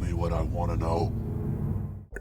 me what I want to know.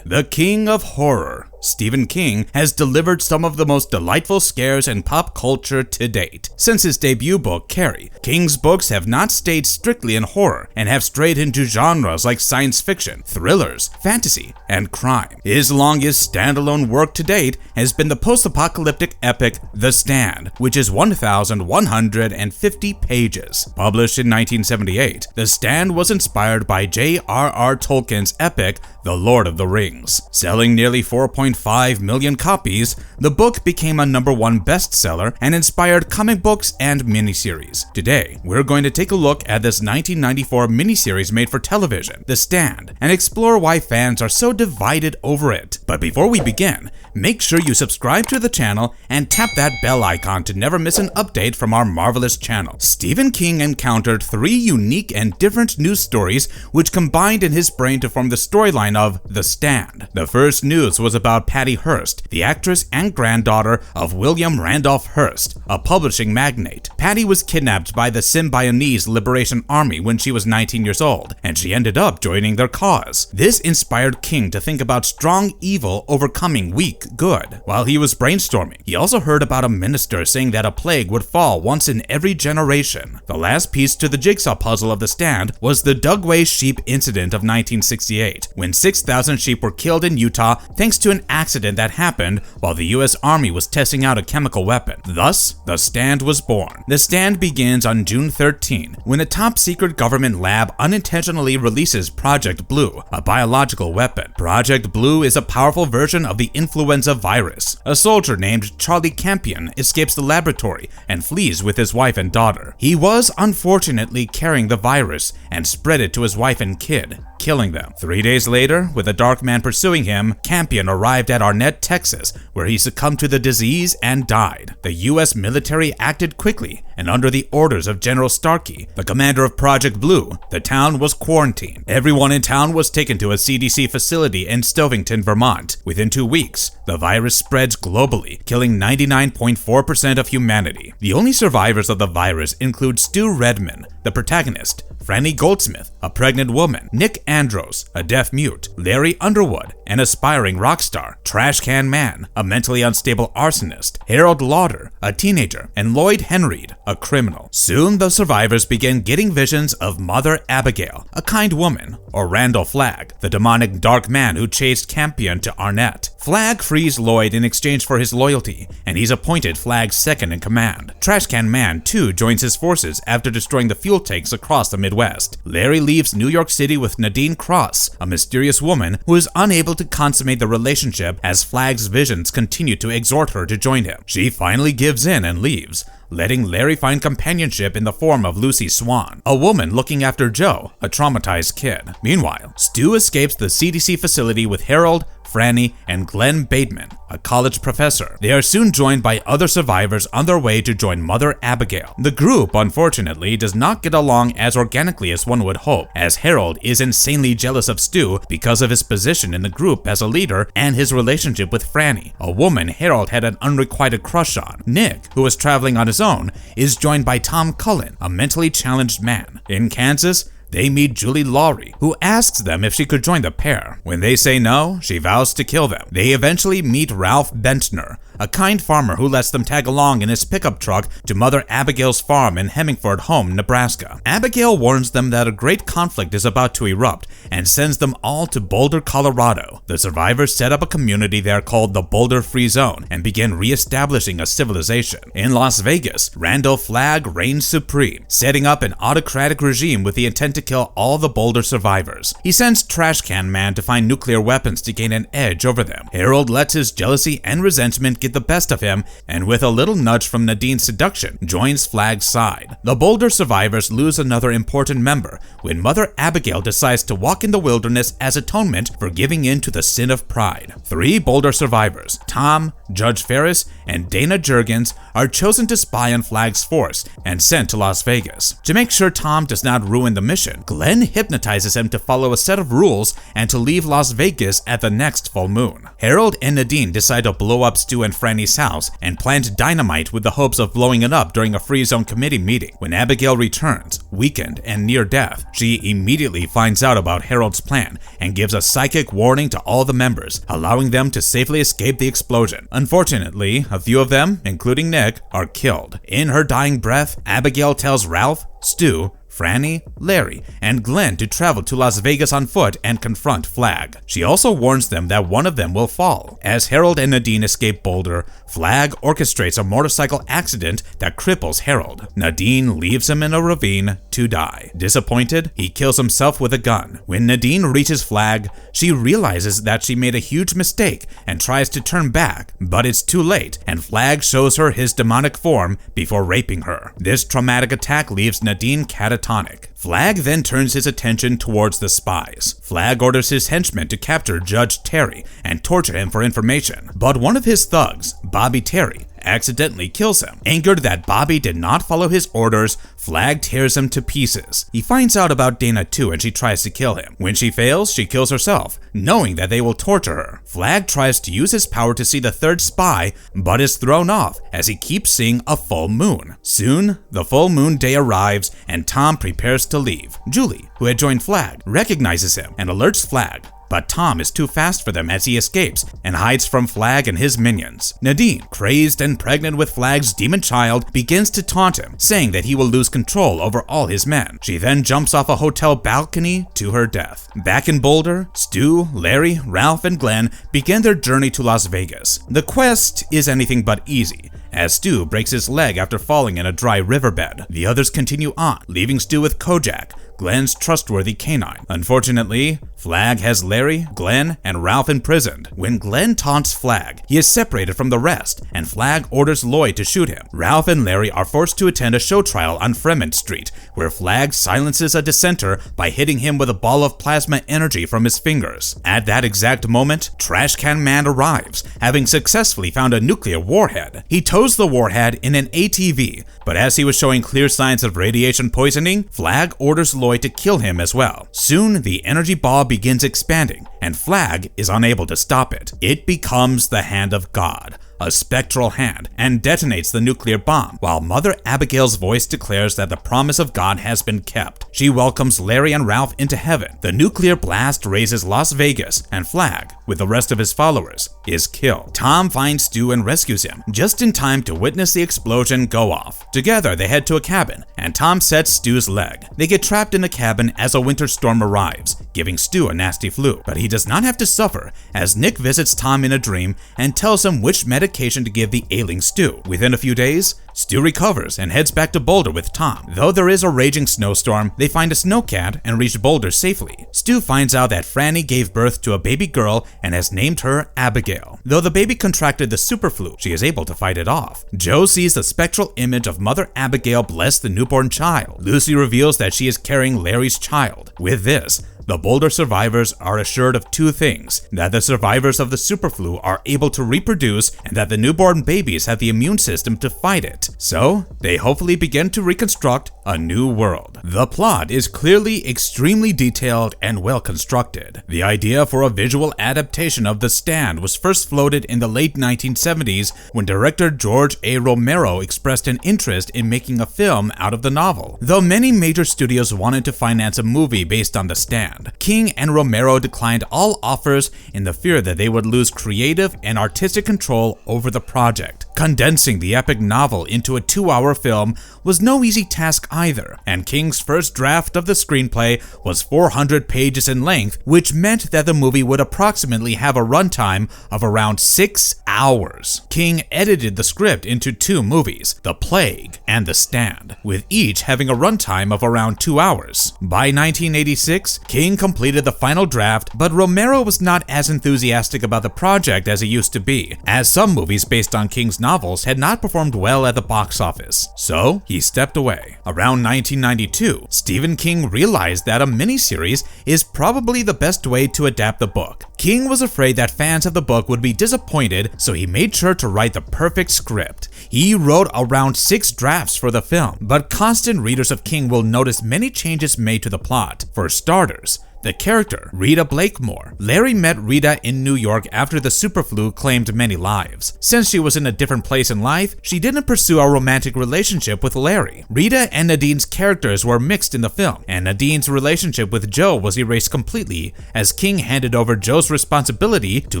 The King of Horror, Stephen King, has delivered some of the most delightful scares in pop culture to date. Since his debut book, Carrie, King's books have not stayed strictly in horror and have strayed into genres like science fiction, thrillers, fantasy, and crime. His longest standalone work to date has been the post-apocalyptic epic The Stand, which is 1,150 pages. Published in 1978, The Stand was inspired by J.R.R. Tolkien's epic The Lord of the Rings. Selling nearly 4.5 million copies, the book became a #1 bestseller and inspired comic books and miniseries. Today, we're going to take a look at this 1994 miniseries made for television, The Stand, and explore why fans are so divided over it. But before we begin, make sure you subscribe to the channel and tap that bell icon to never miss an update from our marvelous channel. Stephen King encountered 3 unique and different news stories which combined in his brain to form the storyline of The Stand. The first news was about Patty Hearst, the actress and granddaughter of William Randolph Hearst, a publishing magnate. Patty was kidnapped by the Symbionese Liberation Army when she was 19 years old, and she ended up joining their cause. This inspired King to think about strong evil overcoming weak good. While he was brainstorming, he also heard about a minister saying that a plague would fall once in every generation. The last piece to the jigsaw puzzle of The Stand was the Dugway sheep incident of 1968, when 6,000 sheep were killed in Utah thanks to an accident that happened while the US Army was testing out a chemical weapon. Thus, The Stand was born. The Stand begins on June 13, when a top-secret government lab unintentionally releases Project Blue, a biological weapon. Project Blue is a powerful version of the influenza virus. A soldier named Charlie Campion escapes the laboratory and flees with his wife and daughter. He was unfortunately carrying the virus and spread it to his wife and kid, killing them. 3 days later, with a dark man pursuing him, Campion arrived at Arnett, Texas, where he succumbed to the disease and died. The US military acted quickly, and under the orders of General Starkey, the commander of Project Blue, the town was quarantined. Everyone in town was taken to a CDC facility in Stovington, Vermont. Within 2 weeks, the virus spreads globally, killing 99.4% of humanity. The only survivors of the virus include Stu Redman, the protagonist, Franny Goldsmith, a pregnant woman, Nick Andros, a deaf mute, Larry Underwood, an aspiring rock star, Trash Can Man, a mentally unstable arsonist, Harold Lauder, a teenager, and Lloyd Henreid, a criminal. Soon the survivors begin getting visions of Mother Abigail, a kind woman, or Randall Flagg, the demonic dark man who chased Campion to Arnett. Flagg frees Lloyd in exchange for his loyalty, and he's appointed Flagg's second in command. Trash Can Man, too, joins his forces after destroying the fuel tanks across the Midwest. Larry leaves New York City with Nadine Cross, a mysterious woman who is unable to consummate the relationship as Flagg's visions continue to exhort her to join him. She finally gives in and leaves, letting Larry find companionship in the form of Lucy Swan, a woman looking after Joe, a traumatized kid. Meanwhile, Stu escapes the CDC facility with Harold, Franny, and Glenn Bateman, a college professor. They are soon joined by other survivors on their way to join Mother Abigail. The group, unfortunately, does not get along as organically as one would hope, as Harold is insanely jealous of Stu because of his position in the group as a leader and his relationship with Franny, a woman Harold had an unrequited crush on. Nick, who was traveling on his own, is joined by Tom Cullen, a mentally challenged man. In Kansas, they meet Julie Lawry, who asks them if she could join the pair. When they say no, she vows to kill them. They eventually meet Ralph Bentner, a kind farmer who lets them tag along in his pickup truck to Mother Abigail's farm in Hemingford Home, Nebraska. Abigail warns them that a great conflict is about to erupt and sends them all to Boulder, Colorado. The survivors set up a community there called the Boulder Free Zone and begin re-establishing a civilization. In Las Vegas, Randall Flagg reigns supreme, setting up an autocratic regime with the intent to kill all the Boulder survivors. He sends Trash Can Man to find nuclear weapons to gain an edge over them. Harold lets his jealousy and resentment get the best of him, and with a little nudge from Nadine's seduction, joins Flagg's side. The Boulder survivors lose another important member when Mother Abigail decides to walk in the wilderness as atonement for giving in to the sin of pride. 3 Boulder survivors, Tom, Judge Ferris, and Dana Jurgens, are chosen to spy on Flagg's force and sent to Las Vegas. To make sure Tom does not ruin the mission, Glenn hypnotizes him to follow a set of rules and to leave Las Vegas at the next full moon. Harold and Nadine decide to blow up Stu and Franny's house and plant dynamite with the hopes of blowing it up during a Free Zone committee meeting. When Abigail returns, weakened and near death, she immediately finds out about Harold's plan and gives a psychic warning to all the members, allowing them to safely escape the explosion. Unfortunately, a few of them, including Nick, are killed. In her dying breath, Abigail tells Ralph, Stu, Franny, Larry, and Glenn to travel to Las Vegas on foot and confront Flag. She also warns them that one of them will fall. As Harold and Nadine escape Boulder, Flag orchestrates a motorcycle accident that cripples Harold. Nadine leaves him in a ravine to die. Disappointed, he kills himself with a gun. When Nadine reaches Flag, she realizes that she made a huge mistake and tries to turn back, but it's too late, and Flag shows her his demonic form before raping her. This traumatic attack leaves Nadine catatonic. Flag then turns his attention towards the spies. Flag orders his henchmen to capture Judge Terry and torture him for information, but one of his thugs, Bobby Terry, accidentally kills him. Angered that Bobby did not follow his orders, Flag tears him to pieces. He finds out about Dana too and she tries to kill him. When she fails, she kills herself, knowing that they will torture her. Flag tries to use his power to see the third spy, but is thrown off as he keeps seeing a full moon. Soon, the full moon day arrives and Tom prepares to leave. Julie, who had joined Flag, recognizes him and alerts Flag. But Tom is too fast for them as he escapes and hides from Flag and his minions. Nadine, crazed and pregnant with Flag's demon child, begins to taunt him, saying that he will lose control over all his men. She then jumps off a hotel balcony to her death. Back in Boulder, Stu, Larry, Ralph, and Glenn begin their journey to Las Vegas. The quest is anything but easy, as Stu breaks his leg after falling in a dry riverbed. The others continue on, leaving Stu with Kojak, Glenn's trustworthy canine. Unfortunately, Flag has Larry, Glenn, and Ralph imprisoned. When Glenn taunts Flag, he is separated from the rest, and Flag orders Lloyd to shoot him. Ralph and Larry are forced to attend a show trial on Fremont Street, where Flag silences a dissenter by hitting him with a ball of plasma energy from his fingers. At that exact moment, Trash Can Man arrives, having successfully found a nuclear warhead. He tows the warhead in an ATV, but as he was showing clear signs of radiation poisoning, Flag orders Lloyd to kill him as well. Soon, the energy ball begins expanding, and Flag is unable to stop it. It becomes the Hand of God, a spectral hand, and detonates the nuclear bomb, while Mother Abigail's voice declares that the promise of God has been kept. She welcomes Larry and Ralph into heaven. The nuclear blast raises Las Vegas, and Flag, with the rest of his followers, is killed. Tom finds Stu and rescues him, just in time to witness the explosion go off. Together, they head to a cabin, and Tom sets Stu's leg. They get trapped in the cabin as a winter storm arrives, giving Stu a nasty flu. But he does not have to suffer, as Nick visits Tom in a dream and tells him which medication to give the ailing Stu. Within a few days, Stu recovers and heads back to Boulder with Tom. Though there is a raging snowstorm, they find a snowcat and reach Boulder safely. Stu finds out that Franny gave birth to a baby girl and has named her Abigail. Though the baby contracted the super flu, she is able to fight it off. Joe sees the spectral image of Mother Abigail bless the newborn child. Lucy reveals that she is carrying Larry's child. With this, the Boulder survivors are assured of two things: that the survivors of the superflu are able to reproduce, and that the newborn babies have the immune system to fight it. So, they hopefully begin to reconstruct a new world. The plot is clearly extremely detailed and well constructed. The idea for a visual adaptation of The Stand was first floated in the late 1970s when director George A. Romero expressed an interest in making a film out of the novel. Though many major studios wanted to finance a movie based on The Stand, King and Romero declined all offers in the fear that they would lose creative and artistic control over the project. Condensing the epic novel into a 2-hour film was no easy task either, and King's first draft of the screenplay was 400 pages in length, which meant that the movie would approximately have a runtime of around 6 hours. King edited the script into 2 movies, The Plague and The Stand, with each having a runtime of around 2 hours. By 1986, King completed the final draft, but Romero was not as enthusiastic about the project as he used to be, as some movies based on King's novels had not performed well at the box office. So, he stepped away. Around 1992, Stephen King realized that a miniseries is probably the best way to adapt the book. King was afraid that fans of the book would be disappointed, so he made sure to write the perfect script. He wrote around 6 drafts for the film, but constant readers of King will notice many changes made to the plot. For starters, The character, Rita Blakemore. Larry met Rita in New York after the superflu claimed many lives. Since she was in a different place in life, she didn't pursue a romantic relationship with Larry. Rita and Nadine's characters were mixed in the film, and Nadine's relationship with Joe was erased completely as King handed over Joe's responsibility to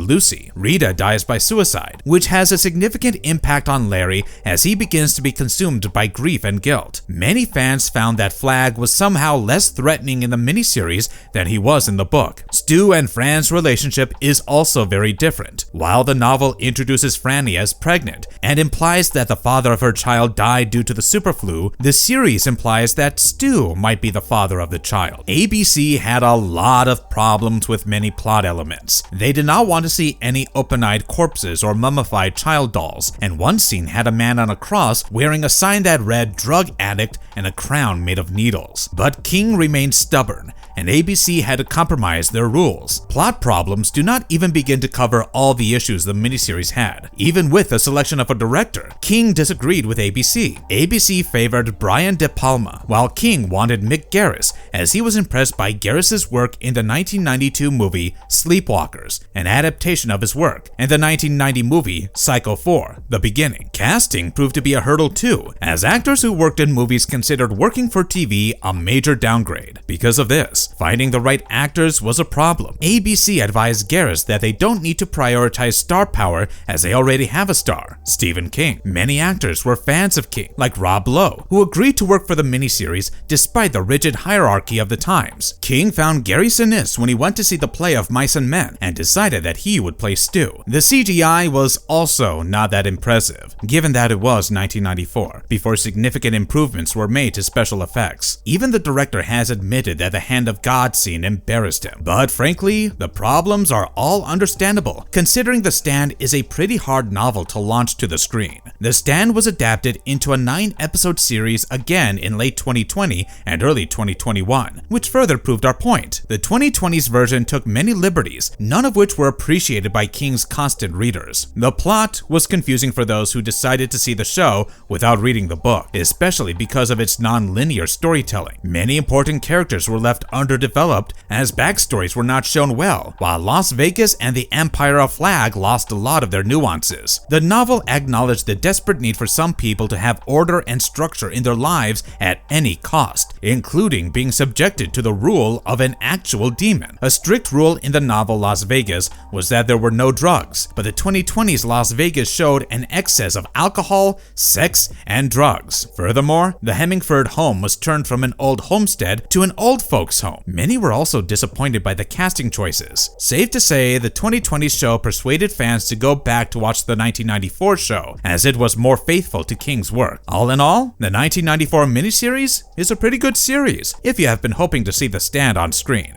Lucy. Rita dies by suicide, which has a significant impact on Larry as he begins to be consumed by grief and guilt. Many fans found that Flagg was somehow less threatening in the miniseries than he was in the book. Stu and Fran's relationship is also very different. While the novel introduces Franny as pregnant and implies that the father of her child died due to the superflu, the series implies that Stu might be the father of the child. ABC had a lot of problems with many plot elements. They did not want to see any open-eyed corpses or mummified child dolls, and one scene had a man on a cross wearing a sign that read "drug addict" and a crown made of needles. But King remained stubborn, and ABC had to compromise their rules. Plot problems do not even begin to cover all the issues the miniseries had. Even with the selection of a director, King disagreed with ABC. ABC favored Brian De Palma, while King wanted Mick Garris, as he was impressed by Garris's work in the 1992 movie Sleepwalkers, an adaptation of his work, and the 1990 movie Psycho 4: The Beginning. Casting proved to be a hurdle too, as actors who worked in movies considered working for TV a major downgrade. Because of this, finding the right actors was a problem. ABC advised Garris that they don't need to prioritize star power as they already have a star, Stephen King. Many actors were fans of King, like Rob Lowe, who agreed to work for the miniseries despite the rigid hierarchy of the times. King found Gary Sinise when he went to see the play of Mice and Men and decided that he would play Stu. The CGI was also not that impressive, given that it was 1994, before significant improvements were made to special effects. Even the director has admitted that the Hand of God scene embarrassed him. But frankly, the problems are all understandable, considering The Stand is a pretty hard novel to launch to the screen. The Stand was adapted into a 9-episode series again in late 2020 and early 2021, which further proved our point. The 2020s version took many liberties, none of which were appreciated by King's constant readers. The plot was confusing for those who decided to see the show without reading the book, especially because of its non-linear storytelling. Many important characters were left underdeveloped as backstories were not shown well, while Las Vegas and the Empire of Flagg lost a lot of their nuances. The novel acknowledged the desperate need for some people to have order and structure in their lives at any cost, including being subjected to the rule of an actual demon. A strict rule in the novel Las Vegas was that there were no drugs, but the 2020s Las Vegas showed an excess of alcohol, sex, and drugs. Furthermore, the Hemingford home was turned from an old homestead to an old folks home. Many were also disappointed by the casting choices. Safe to say, the 2020s show persuaded fans to go back to watch the 1994 show, as it was more faithful to King's work. All in all, the 1994 miniseries is a pretty good series, if you have been hoping to see The Stand on screen.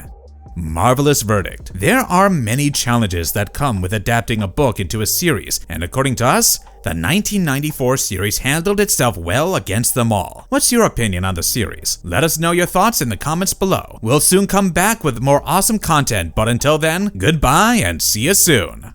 Marvelous verdict. There are many challenges that come with adapting a book into a series, and according to us, the 1994 series handled itself well against them all. What's your opinion on the series? Let us know your thoughts in the comments below. We'll soon come back with more awesome content, but until then, goodbye and see you soon.